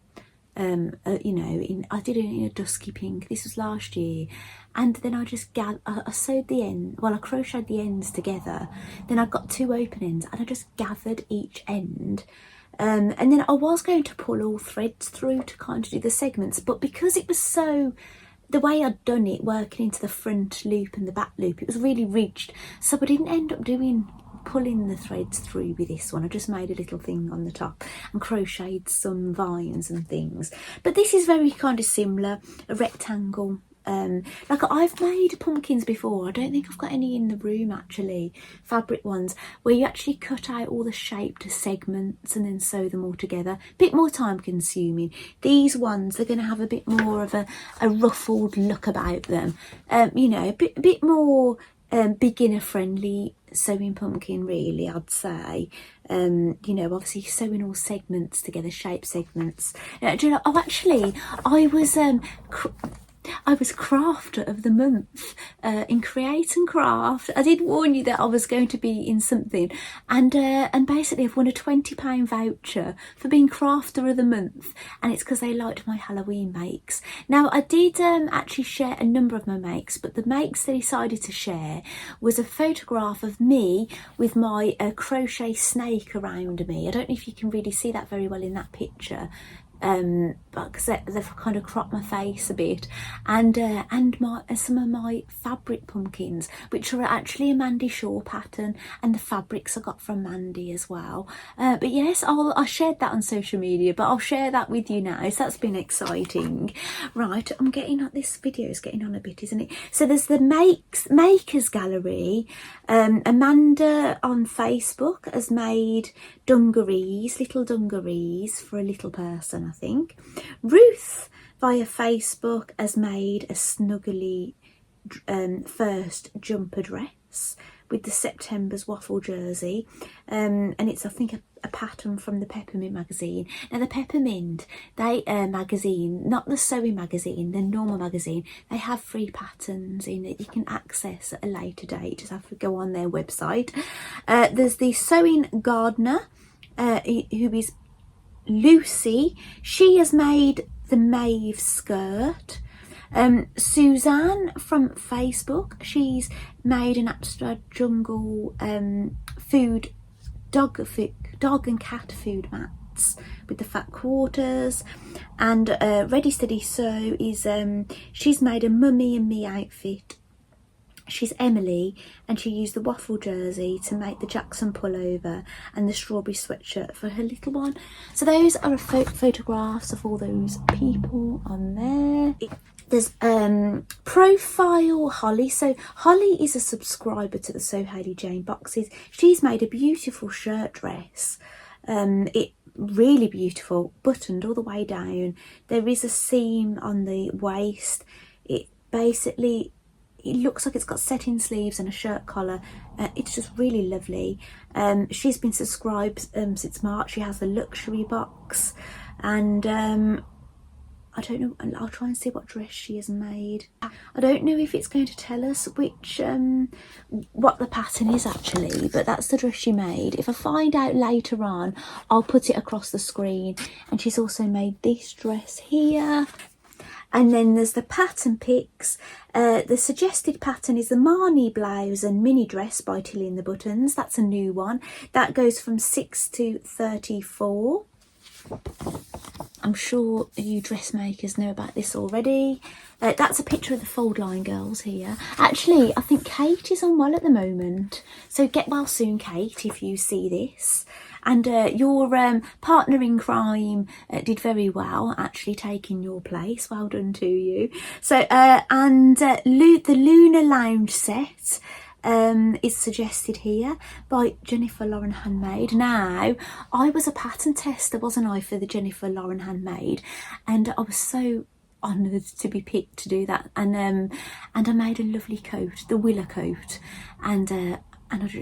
You know, I did it in a dusky pink. This was last year, and then I just I sewed the end. Well, I crocheted the ends together. Then I got two open ends, and I just gathered each end. And then I was going to pull all threads through to kind of do the segments, but because it was so, the way I'd done it, working into the front loop and the back loop, it was really ridged. So I didn't end up pulling the threads through with this one. I just made a little thing on the top and crocheted some vines and things. But this is very kind of similar, a rectangle. Like I've made pumpkins before. I don't think I've got any in the room actually, fabric ones, where you actually cut out all the shape to segments and then sew them all together. Bit more time consuming. These ones, they're going to have a bit more of a ruffled look about them. You know, a bit more beginner friendly sewing pumpkin, really, I'd say. You know, obviously sewing all segments together, shape segments. Do you know, oh, actually, I was crafter of the month in Create and Craft. I did warn you that I was going to be in something, and basically I've won a £20 voucher for being crafter of the month, and it's because they liked my Halloween makes. Now, I did actually share a number of my makes, but the makes they decided to share was a photograph of me with my crochet snake around me. I don't know if you can really see that very well in that picture, but because they've kind of cropped my face a bit, and some of my fabric pumpkins, which are actually a Mandy Shaw pattern, and the fabrics I got from Mandy as well. But yes, I shared that on social media, but I'll share that with you now, so that's been exciting. Right, I'm getting on, this video is getting on a bit, isn't it? So there's the makers gallery. Amanda on Facebook has made dungarees, little dungarees for a little person, I think. Ruth via Facebook has made a snuggly first jumper dress with the September's waffle jersey, and it's, I think, a pattern from the Peppermint magazine. Now, the Peppermint, they magazine, not the sewing magazine, the normal magazine, they have free patterns in it you can access at a later date. Just have to go on their website. There's the Sewing Gardener, who is Lucy. She has made the Maeve skirt. Suzanne from Facebook, she's made an abstract jungle food dog and cat food mats with the fat quarters. And Ready Steady Sew is she's made a Mummy and Me outfit. She's Emily, and she used the waffle jersey to make the Jackson pullover and the strawberry sweatshirt for her little one. So those are photographs of all those people on there. There's Profile Holly. So Holly is a subscriber to the Sew Hayley Jane boxes. She's made a beautiful shirt dress. It really beautiful, buttoned all the way down. There is a seam on the waist. It basically, it looks like it's got satin sleeves and a shirt collar. It's just really lovely. She's been subscribed since March. She has the luxury box, and I don't know, I'll try and see what dress she has made. I don't know if it's going to tell us which what the pattern is actually, but that's the dress she made. If I find out later on, I'll put it across the screen. And she's also made this dress here. And then there's the pattern pics. The suggested pattern is the Marnie blouse and mini dress by Tilly and the Buttons. That's a new one. That goes from 6 to 34. I'm sure you dressmakers know about this already. That's a picture of the Fold Line girls here. Actually, I think Kate is unwell at the moment, so get well soon, Kate, if you see this. And your partner in crime did very well, actually taking your place. Well done to you. So the Lunar Lounge set is suggested here by Jennifer Lauren Handmade. Now, I was a pattern tester, wasn't I, for the Jennifer Lauren Handmade, and I was so honoured to be picked to do that. And I made a lovely coat, the Willow coat, and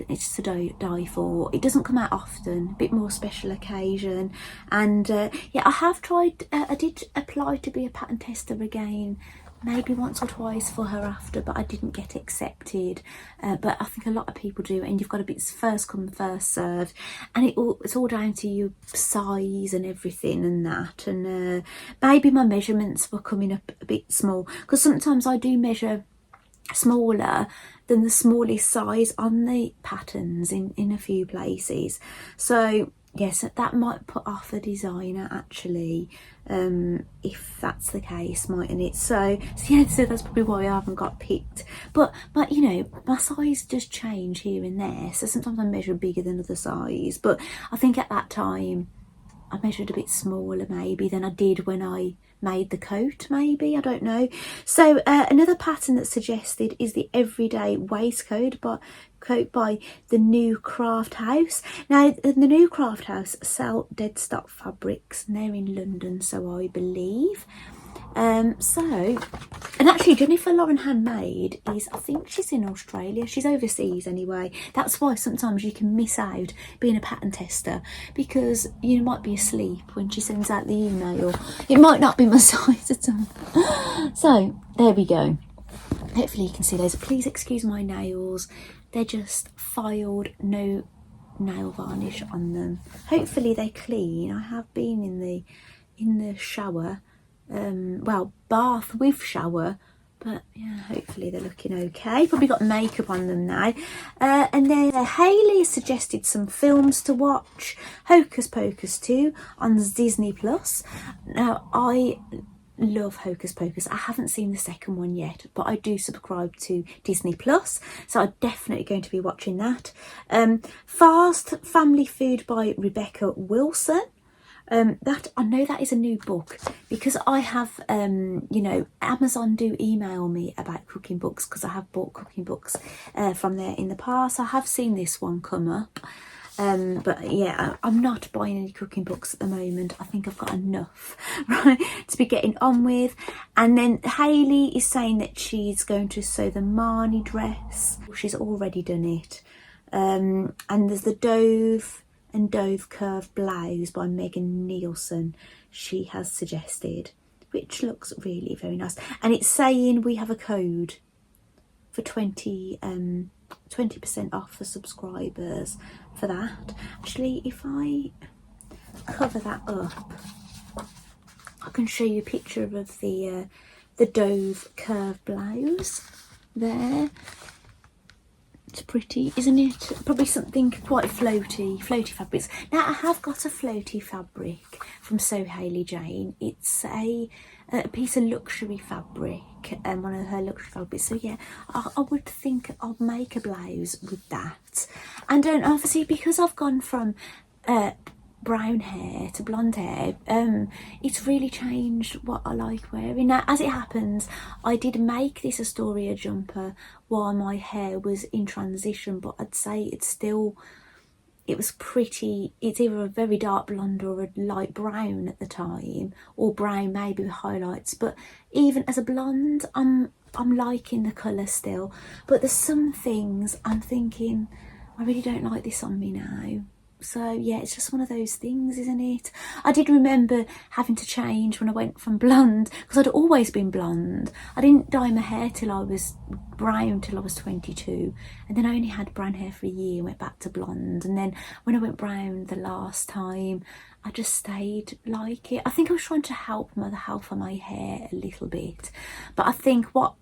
it's to die for. It doesn't come out often, a bit more special occasion. And yeah, I have tried, I did apply to be a pattern tester again, maybe once or twice for her after, but I didn't get accepted. But I think a lot of people do, and you've got to be first come first served, and it's all down to your size and everything and that. And maybe my measurements were coming up a bit small, because sometimes I do measure smaller than the smallest size on the patterns in a few places. So yes, that might put off a designer actually, if that's the case, mightn't it? So yeah, so that's probably why I haven't got picked. But you know, my size does change here and there, so sometimes I measure bigger than other size. But I think at that time I measured a bit smaller maybe than I did when I made the coat, maybe, I don't know. So another pattern that's suggested is the Everyday Waistcoat by the New Craft House. Now, the New Craft House sell dead stock fabrics, and they're in London, so I believe. And actually Jennifer Lauren Handmade is, I think she's in Australia, she's overseas anyway. That's why sometimes you can miss out being a pattern tester, because you might be asleep when she sends out the email. It might not be my size at all. So there we go. Hopefully you can see those. Please excuse my nails, they're just filed, no nail varnish on them. Hopefully they're clean. I have been in the shower, well, bath with shower, but yeah, hopefully they're looking okay. Probably got makeup on them now. And then Hayley suggested some films to watch. Hocus Pocus 2 on Disney Plus. Now I love Hocus Pocus. I haven't seen the second one yet, but I do subscribe to Disney Plus, so I'm definitely going to be watching that. Fast Family Food by Rebecca Wilson. That, I know that is a new book, because I have, you know, Amazon do email me about cooking books, because I have bought cooking books from there in the past. I have seen this one come up. But yeah, I'm not buying any cooking books at the moment. I think I've got enough, right, to be getting on with. And then Hayley is saying that she's going to sew the Marnie dress. She's already done it. And there's the Dove and Dove Curve blouse by Megan Nielsen she has suggested, which looks really very nice. And it's saying we have a code for 20% off for subscribers for that. Actually, if I cover that up, I can show you a picture of the Dove Curve blouse there. It's pretty, isn't it? Probably something quite floaty fabrics. Now I have got a floaty fabric from Sew Hayley Jane. It's a piece of luxury fabric, and one of her luxury fabrics. So yeah, I would think I'll make a blouse with that. And obviously, because I've gone from brown hair to blonde hair, it's really changed what I like wearing. Now, as it happens, I did make this Astoria jumper while my hair was in transition, but I'd say it was pretty, it's either a very dark blonde or a light brown at the time, or brown maybe with highlights. But even as a blonde, I'm liking the colour still, but there's some things I'm thinking, I really don't like this on me now. So yeah, it's just one of those things, isn't it? I did remember having to change when I went from blonde, because I'd always been blonde. I didn't dye my hair till I was brown till I was 22, and then I only had brown hair for a year and went back to blonde. And then when I went brown the last time, I just stayed like it. I think I was trying to help the health of my hair a little bit, but I think what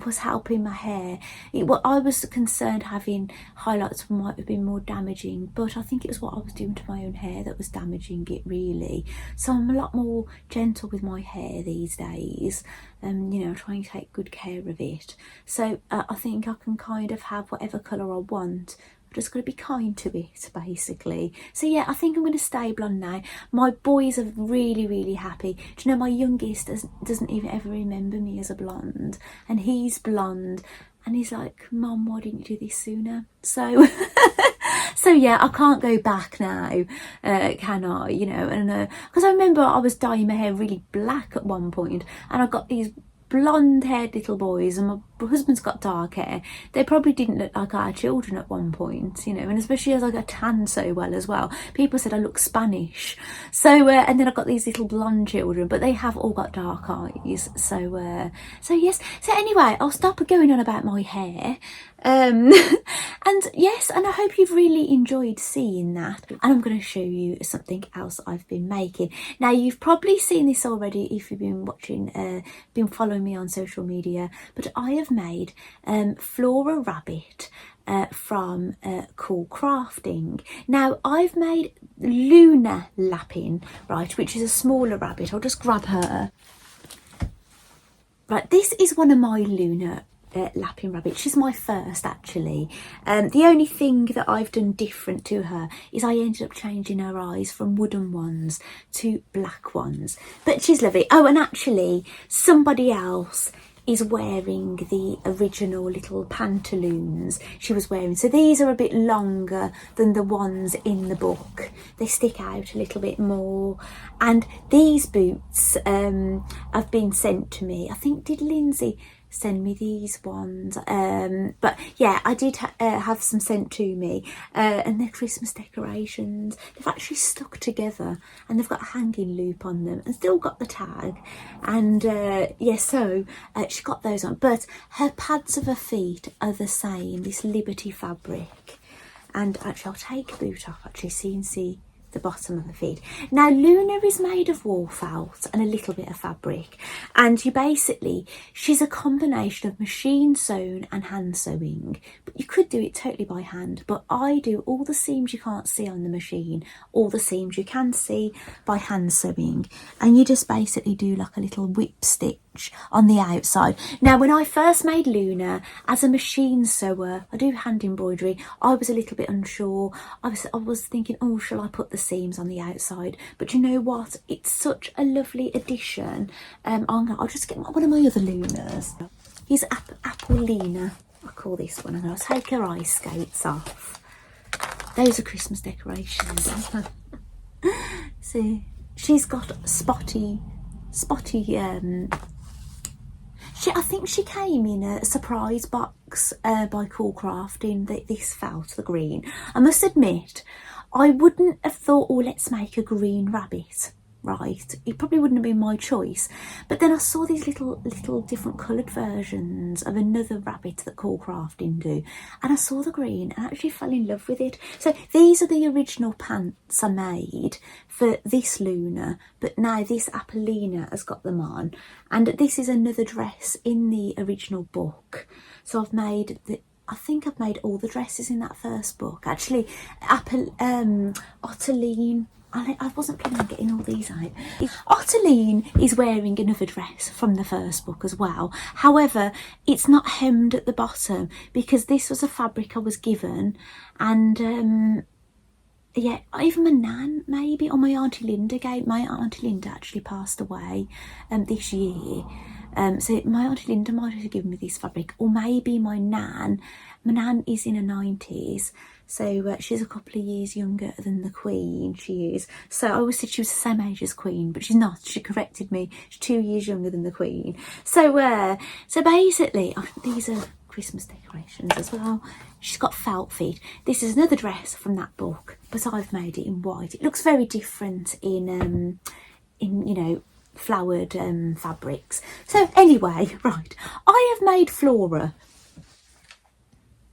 was helping my hair, I was concerned having highlights might have been more damaging, but I think it was what I was doing to my own hair that was damaging it really. So I'm a lot more gentle with my hair these days, you know, trying to take good care of it. So I think I can kind of have whatever colour I want. I've just got to be kind to it, basically. So yeah, I think I'm going to stay blonde now. My boys are really happy. Do you know, my youngest doesn't even ever remember me as a blonde, and he's blonde, and he's like, Mum, why didn't you do this sooner? So so yeah, I can't go back now, can I? You know, and because I remember I was dyeing my hair really black at one point, and I got these blonde haired little boys, and my husband's got dark hair. They probably didn't look like our children at one point, you know, and especially as I got tan so well as well, people said I look Spanish. So and then I've got these little blonde children, but they have all got dark eyes. So so yes, so anyway, I'll stop going on about my hair. And yes, and I hope you've really enjoyed seeing that, and I'm going to show you something else I've been making. Now, you've probably seen this already if you've been watching, been following me on social media, but I have made Flora Rabbit from Cool Crafting. Now, I've made Flora Lapin, right, which is a smaller rabbit. I'll just grab her. Right, this is one of my Flora Lapin rabbit. She's my first, actually. The only thing that I've done different to her is I ended up changing her eyes from wooden ones to black ones, but she's lovely. Oh, and actually somebody else is wearing the original little pantaloons she was wearing. So these are a bit longer than the ones in the book. They stick out a little bit more. And these boots have been sent to me. I think, did Lindsay send me these ones? But yeah, I did have some sent to me, and they're Christmas decorations. They've actually stuck together, and they've got a hanging loop on them and still got the tag. And yeah, so she got those on, but her pads of her feet are the same, this Liberty fabric. And actually I'll take a boot off actually so you can see the bottom of the feet. Now Luna is made of wool felt and a little bit of fabric, and she's a combination of machine sewn and hand sewing, but you could do it totally by hand, but I do all the seams you can't see on the machine, all the seams you can see by hand sewing, and you just basically do like a little whip stitch on the outside. Now when I first made Luna as a machine sewer, I do hand embroidery, I was a little bit unsure. I was thinking, oh, shall I put the seams on the outside? But you know what, it's such a lovely addition. I'll just get one of my other Lunas. He's Apollina, I call this one. I'm going to take her ice skates off. Those are Christmas decorations. See, she's got spotty I think she came in a surprise box by Cool Crafting, this felt, the green. I must admit, I wouldn't have thought, oh, let's make a green rabbit, right? It probably wouldn't have been my choice. But then I saw these little different coloured versions of another rabbit that Cool Crafting do, and I saw the green and I actually fell in love with it. So these are the original pants I made for this Luna, but now this Apollina has got them on, and this is another dress in the original book. So I think I've made all the dresses in that first book. Actually, Ottoline, I wasn't planning on getting all these out. Ottoline is wearing another dress from the first book as well. However, it's not hemmed at the bottom because this was a fabric I was given, and yeah, even my nan maybe, or my Auntie Linda my Auntie Linda actually passed away this year. So my Auntie Linda might have given me this fabric, or maybe my nan. My nan is in her 90s, so she's a couple of years younger than the Queen, she is. So I always said she was the same age as Queen, but she's not. She corrected me. She's 2 years younger than the Queen. So so basically, these are Christmas decorations as well. She's got felt feet. This is another dress from that book, but I've made it in white. It looks very different in you know, flowered fabrics. So anyway, right, I have made Flora.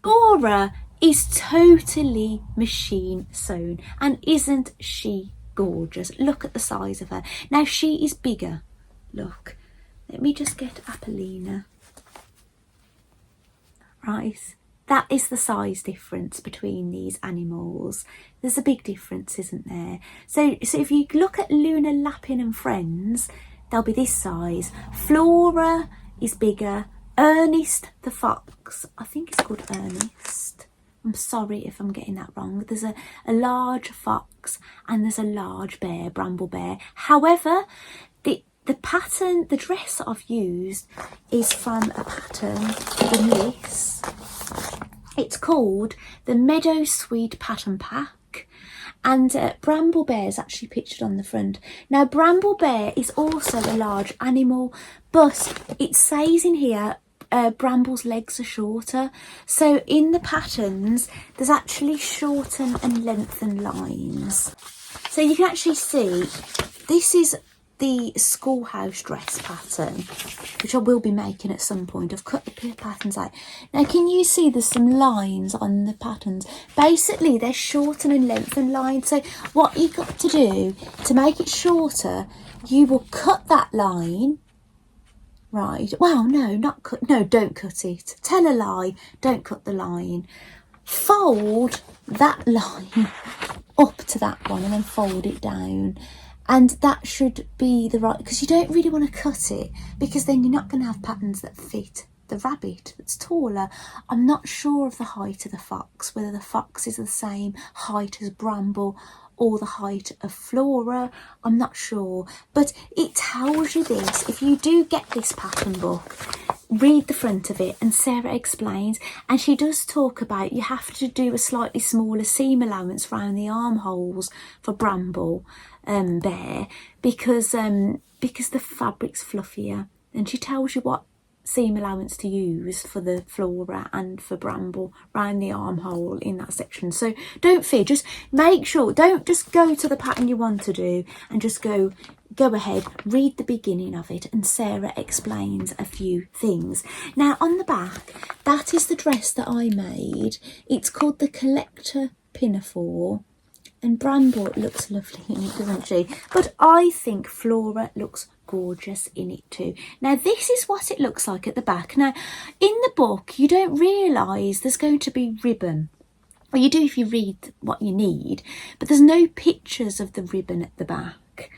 Flora is totally machine sewn, and isn't she gorgeous? Look at the size of her. Now she is bigger. Look, let me just get Apollina. Right, that is the size difference between these animals. There's a big difference, isn't there? So if you look at Flora Lapin and Friends, they'll be this size. Flora is bigger. Ernest the fox, I think it's called Ernest. I'm sorry if I'm getting that wrong. There's a large fox and there's a large bear, Bramble Bear. However, the pattern, the dress I've used is from a pattern in this. It's called the Meadow Sweet Pattern Pack, and Bramble Bear is actually pictured on the front. Now Bramble Bear is also a large animal, but it says in here Bramble's legs are shorter. So in the patterns there's actually shorten and lengthen lines. So you can actually see this is the schoolhouse dress pattern, which I will be making at some point. I've cut the patterns out. Now can you see there's some lines on the patterns? Basically they're shorten and lengthen lines. So what you've got to do to make it shorter, you will cut that line. Right, well, no, not cut, no, don't cut it. Tell a lie, don't cut the line. Fold that line up to that one and then fold it down. And that should be the right, because you don't really want to cut it, because then you're not going to have patterns that fit the rabbit that's taller. I'm not sure of the height of the fox, whether the fox is the same height as Bramble or the height of Flora, I'm not sure, but it tells you this. If you do get this pattern book, read the front of it, and Sarah explains, and she does talk about you have to do a slightly smaller seam allowance around the armholes for Bramble Bear because the fabric's fluffier, and she tells you what seam allowance to use for the Flora and for Bramble round the armhole in that section. So don't fear, just make sure, don't just go to the pattern you want to do and just go ahead, read the beginning of it, and Sarah explains a few things. Now on the back, that is the dress that I made. It's called the Collector Pinafore, and Bramble looks lovely in it, doesn't she? But I think Flora looks gorgeous in it too. Now this is what it looks like at the back. Now in the book you don't realise there's going to be ribbon. Well, you do if you read what you need, but there's no pictures of the ribbon at the back.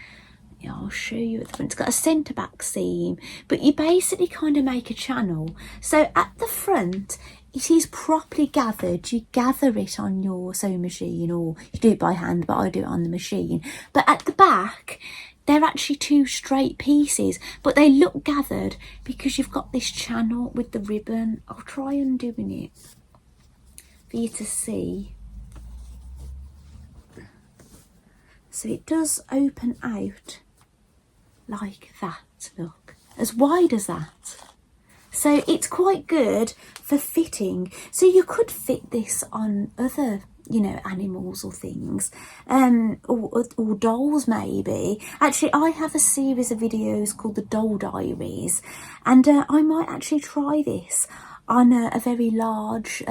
Yeah, I'll show you at the front. It's got a centre back seam, but you basically kind of make a channel. So at the front it is properly gathered. You gather it on your sewing machine, or you do it by hand, but I do it on the machine. But at the back they're actually two straight pieces, but they look gathered because you've got this channel with the ribbon. I'll try undoing it for you to see. So it does open out like that, look, as wide as that. So it's quite good for fitting. So you could fit this on other, you know, animals or things, or dolls maybe. Actually, I have a series of videos called the Doll Diaries, and I might actually try this on a very large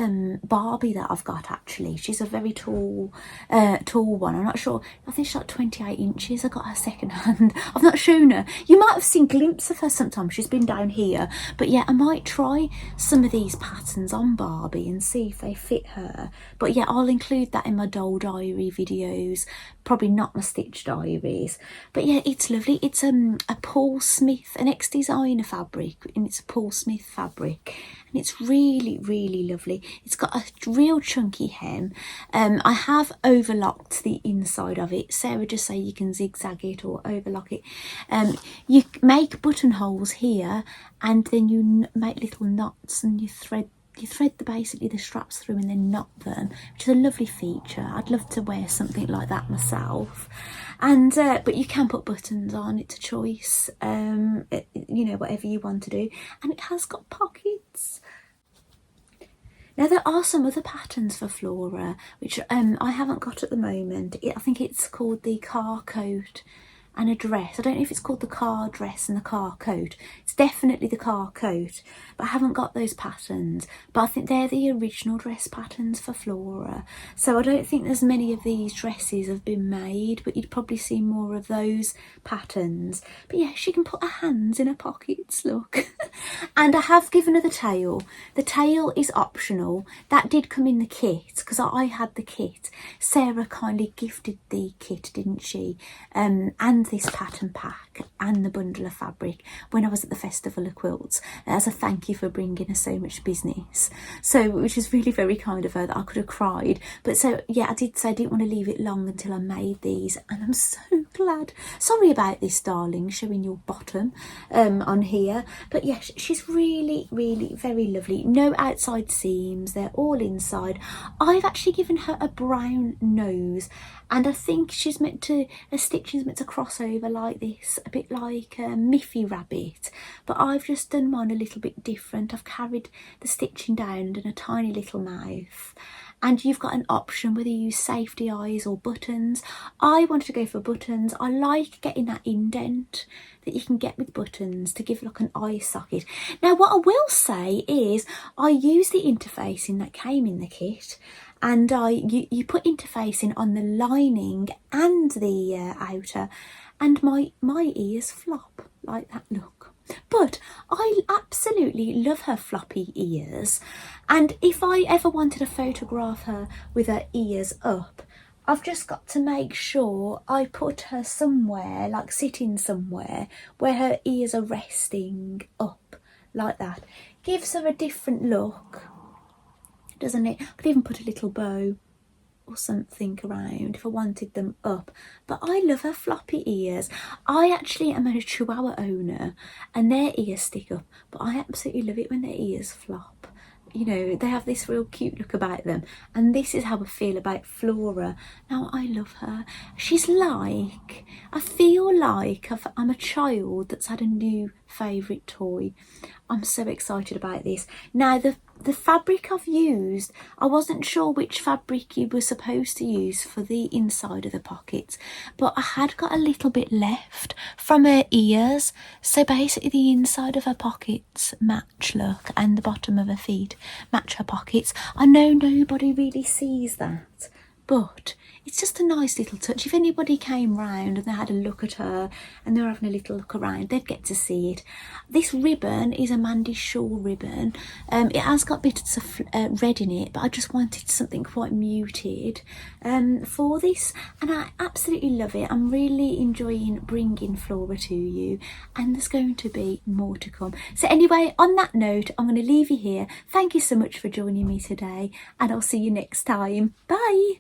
Barbie that I've got. Actually, she's a very tall one. I'm not sure, I think she's like 28 inches. I got her second hand. I've not shown her. You might have seen glimpses of her sometimes. She's been down here, but yeah, I might try some of these patterns on Barbie and see if they fit her. But yeah, I'll include that in my Doll Diary videos, probably not my Stitch Diaries. But yeah, it's lovely. It's a Paul Smith, an ex-designer fabric, and it's a Paul Smith fabric, and it's really, really lovely. It's got a real chunky hem. I have overlocked the inside of it. Sarah just say you can zigzag it or overlock it. You make buttonholes here, and then you make little knots, and you thread basically the straps through and then knot them, which is a lovely feature. I'd love to wear something like that myself. And but you can put buttons on, it's a choice, you know, whatever you want to do. And it has got pockets. Now there are some other patterns for Flora which I haven't got at the moment. I think it's called the car coat and a dress. I don't know if it's called the car dress and the car coat. It's definitely the car coat, but I haven't got those patterns. But I think they're the original dress patterns for Flora. So I don't think there's many of these dresses have been made, but you'd probably see more of those patterns. But yeah, she can put her hands in her pockets, look. And I have given her the tail. The tail is optional. That did come in the kit, because I had the kit. Sarah kindly gifted the kit, didn't she? And this pattern pack and the bundle of fabric when I was at the Festival of Quilts, as a thank you for bringing us so much business. So, which is really very kind of her, that I could have cried. But so yeah, I did say I didn't want to leave it long until I made these, and I'm so glad. Sorry about this, darling, showing your bottom on here, but yeah, she's really, really very lovely. No outside seams, they're all inside. I've actually given her a brown nose, and I think she's meant to, her stitching's meant to cross over like this, a bit like a Miffy rabbit, but I've just done mine a little bit different. I've carried the stitching down and done a tiny little mouth. And you've got an option whether you use safety eyes or buttons. I wanted to go for buttons. I like getting that indent that you can get with buttons to give like an eye socket. Now what I will say is I use the interfacing that came in the kit, and you put interfacing on the lining and the outer, and my ears flop like that, look. But I absolutely love her floppy ears, and if I ever wanted to photograph her with her ears up, I've just got to make sure I put her somewhere, like sitting somewhere where her ears are resting up like that. Gives her a different look, doesn't it? I could even put a little bow or something around if I wanted them up. But I love her floppy ears. I actually am a Chihuahua owner and their ears stick up, but I absolutely love it when their ears flop. You know, they have this real cute look about them, and this is how I feel about Flora. Now, I love her. She's like, I feel like I'm a child that's had a new favourite toy. I'm so excited about this. Now, the fabric I've used, I wasn't sure which fabric you were supposed to use for the inside of the pockets, but I had got a little bit left from her ears. So basically the inside of her pockets match, look, and the bottom of her feet match her pockets. I know nobody really sees that, but it's just a nice little touch. If anybody came round and they had a look at her and they were having a little look around, they'd get to see it. This ribbon is a Mandy Shaw ribbon. It has got bits of red in it, but I just wanted something quite muted for this, and I absolutely love it. I'm really enjoying bringing Flora to you, and there's going to be more to come. So anyway, on that note, I'm going to leave you here. Thank you so much for joining me today, and I'll see you next time. Bye.